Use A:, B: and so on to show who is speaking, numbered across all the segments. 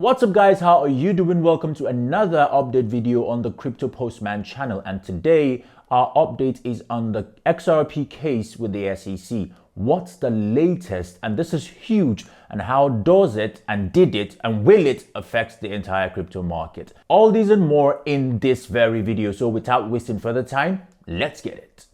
A: What's up guys, how are you doing? Welcome to another update video on the Crypto Postman channel, and today our update is on the XRP case with the SEC. What's the latest? And this is huge. And how does it and did it and will it affect the entire crypto market? All these and more in this very video. So without wasting further time, let's get it.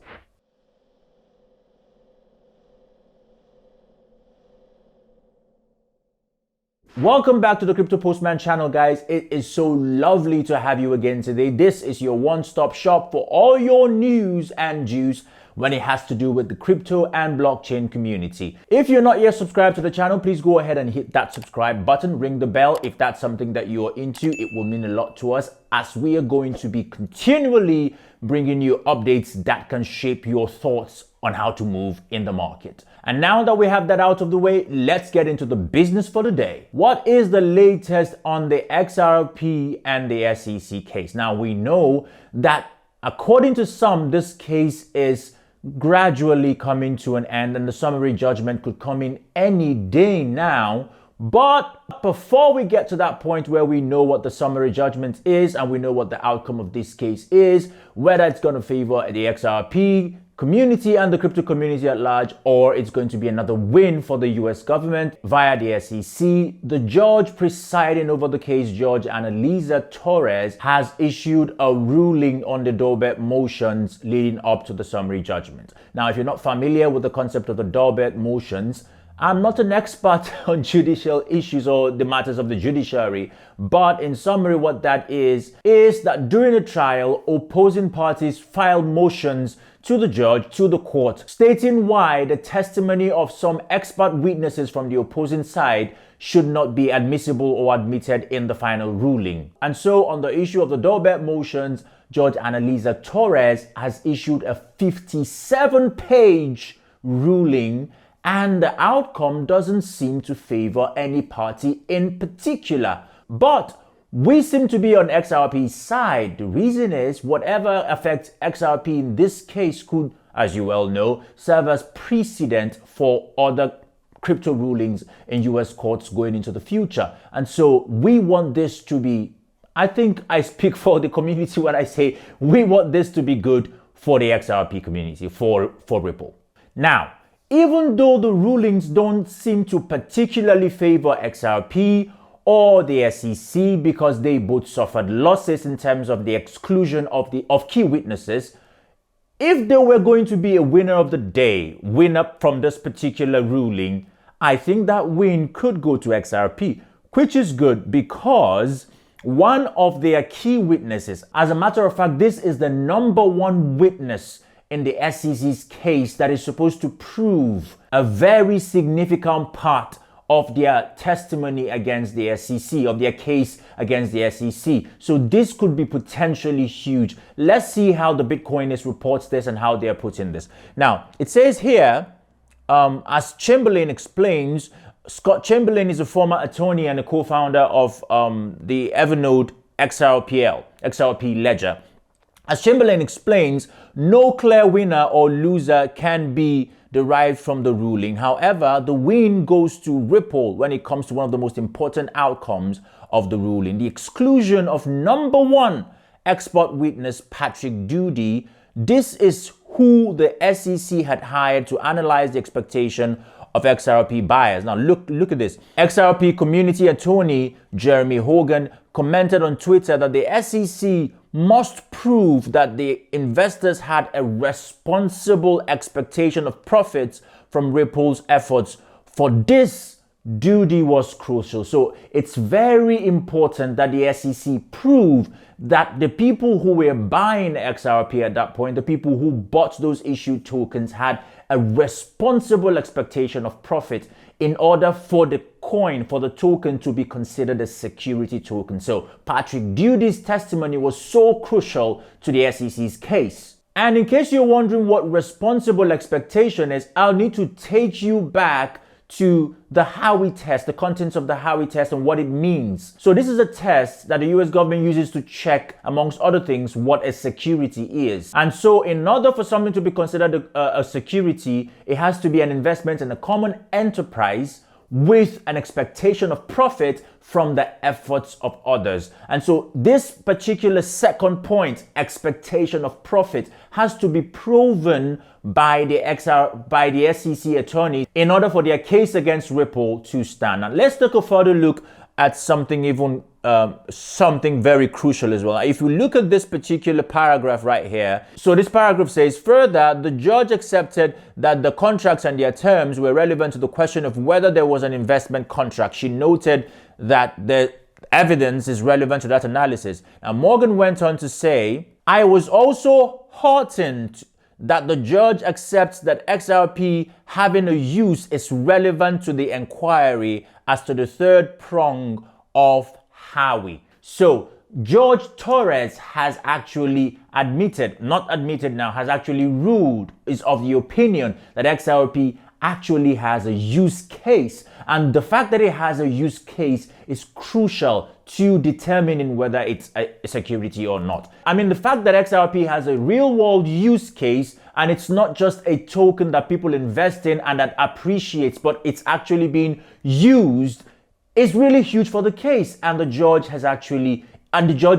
A: Welcome back to the Crypto Postman channel, guys. It is so lovely to have you again today. This is your one-stop shop for all your news and juice when it has to do with the crypto and blockchain community. If you're not yet subscribed to the channel, please go ahead and hit that subscribe button, ring the bell if that's something that you're into. It will mean a lot to us as we are going to be continually bringing you updates that can shape your thoughts on how to move in the market. And now that we have that out of the way, let's get into the business for the day. What is the latest on the XRP and the SEC case? Now, we know that according to some, this case is gradually coming to an end and the summary judgment could come in any day now. But before we get to that point where we know what the summary judgment is and we know what the outcome of this case is, whether it's going to favor the XRP community and the crypto community at large, or it's going to be another win for the US government via the SEC, the judge presiding over the case, Judge Annalisa Torres, has issued a ruling on the doorbell motions leading up to the summary judgment. Now, if you're not familiar with the concept of the doorbell motions, I'm not an expert on judicial issues or the matters of the judiciary, but in summary, what that is that during a trial, opposing parties file motions to the judge, to the court, stating why the testimony of some expert witnesses from the opposing side should not be admissible or admitted in the final ruling. And so on the issue of the doorbell motions, Judge Annalisa Torres has issued a 57-page ruling, and the outcome doesn't seem to favor any party in particular. But we seem to be on XRP's side. The reason is whatever affects XRP in this case could, as you well know, serve as precedent for other crypto rulings in US courts going into the future. And so we want this to be, I think I speak for the community when I say we want this to be good for the XRP community, for Ripple. Now, even though the rulings don't seem to particularly favor XRP or the SEC because they both suffered losses in terms of the exclusion of key witnesses, if there were going to be a winner of the day, winner from this particular ruling, I think that win could go to XRP, which is good because one of their key witnesses, as a matter of fact, this is the number one witness in the SEC's case that is supposed to prove a very significant part of their testimony against the SEC, of their case against the SEC. So this could be potentially huge. Let's see how the Bitcoinist reports this and how they're putting this. Now, it says here, as Chamberlain explains, Scott Chamberlain is a former attorney and a co-founder of the Evernode XRP ledger. As Chamberlain explains, no clear winner or loser can be derived from the ruling. However, the win goes to Ripple when it comes to one of the most important outcomes of the ruling, the exclusion of number one expert witness Patrick Doody. This is who the SEC had hired to analyze the expectation of XRP buyers. Now look at this. XRP community attorney Jeremy Hogan commented on Twitter that the SEC must prove that the investors had a responsible expectation of profits from Ripple's efforts. For this, Doody was crucial. So it's very important that the SEC prove that the people who were buying XRP at that point, the people who bought those issued tokens, had a responsible expectation of profit in order for the coin, for the token to be considered a security token. So Patrick Doody's testimony was so crucial to the SEC's case. And in case you're wondering what responsible expectation is, I'll need to take you back to the Howey test, the contents of the Howey test and what it means. So this is a test that the US government uses to check, amongst other things, what a security is. And so in order for something to be considered a security, it has to be an investment in a common enterprise with an expectation of profit from the efforts of others. And so this particular second point, expectation of profit, has to be proven by the SEC attorneys in order for their case against Ripple to stand. Now let's take a further look at something something very crucial as well. If you look at this particular paragraph right here, so this paragraph says, further, the judge accepted that the contracts and their terms were relevant to the question of whether there was an investment contract. She noted that the evidence is relevant to that analysis. Now, Morgan went on to say, I was also heartened that the judge accepts that XRP having a use is relevant to the inquiry as to the third prong of Howey. So George Torres has actually has actually ruled, is of the opinion that XRP actually has a use case. And the fact that it has a use case is crucial to determining whether it's a security or not. I mean, the fact that XRP has a real world use case and it's not just a token that people invest in and that appreciates, but it's actually being used, is really huge for the case. And the judge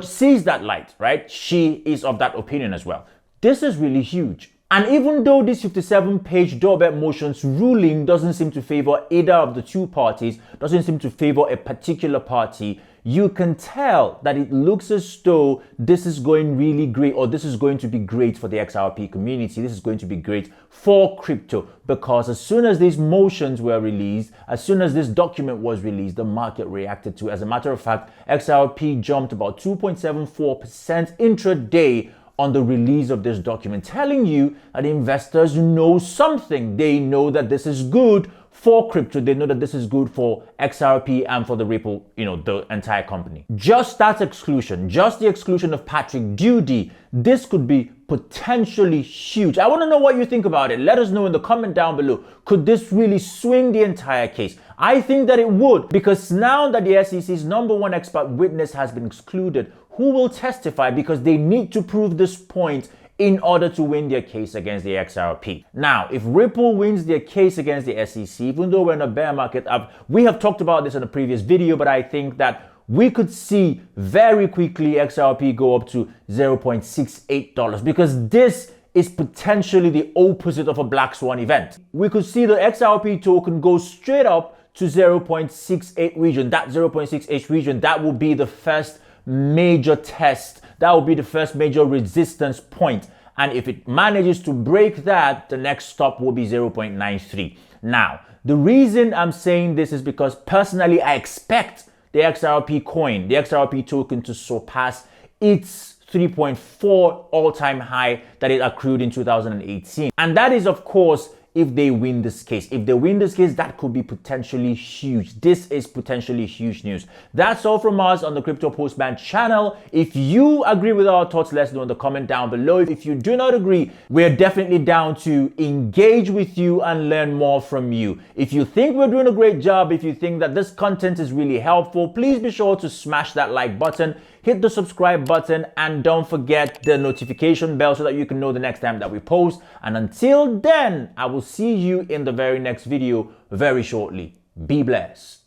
A: sees that light, right? She is of that opinion as well. This is really huge. And even though this 57-page doorbell motions ruling doesn't seem to favor either of the two parties, doesn't seem to favor a particular party, you can tell that it looks as though this is going really great, or this is going to be great for the XRP community. This is going to be great for crypto, because as soon as these motions were released, as soon as this document was released, the market reacted to it. As a matter of fact, XRP jumped about 2.74% intraday on the release of this document, telling you that investors know something. They know that this is good for crypto. They know that this is good for XRP and for the Ripple, the entire company. Just that exclusion, just the exclusion of Patrick Dewey, this could be potentially huge. I want to know what you think about it. Let us know in the comment down below. Could this really swing the entire case? I think that it would, because now that the SEC's #1 expert witness has been excluded, who will testify? Because they need to prove this point in order to win their case against the XRP. Now, if Ripple wins their case against the SEC, even though we're in a bear market, we have talked about this in a previous video, but I think that we could see very quickly XRP go up to $0.68, because this is potentially the opposite of a black swan event. We could see the XRP token go straight up to 0.68 region. That 0.68 region, that will be the first major test. That will be the first major resistance point. And if it manages to break that, the next stop will be 0.93. Now, the reason I'm saying this is because personally, I expect the XRP coin, the XRP token, to surpass its 3.4 all-time high that it accrued in 2018. And that is, of course, if they win this case. If they win this case, that could be potentially huge. This is potentially huge news. That's all from us on the Crypto Postman channel. If you agree with our thoughts, let us know in the comment down below. If you do not agree, we're definitely down to engage with you and learn more from you. If you think we're doing a great job, if you think that this content is really helpful, please be sure to smash that like button, hit the subscribe button, and don't forget the notification bell so that you can know the next time that we post. And until then, I will see you in the very next video very shortly. Be blessed.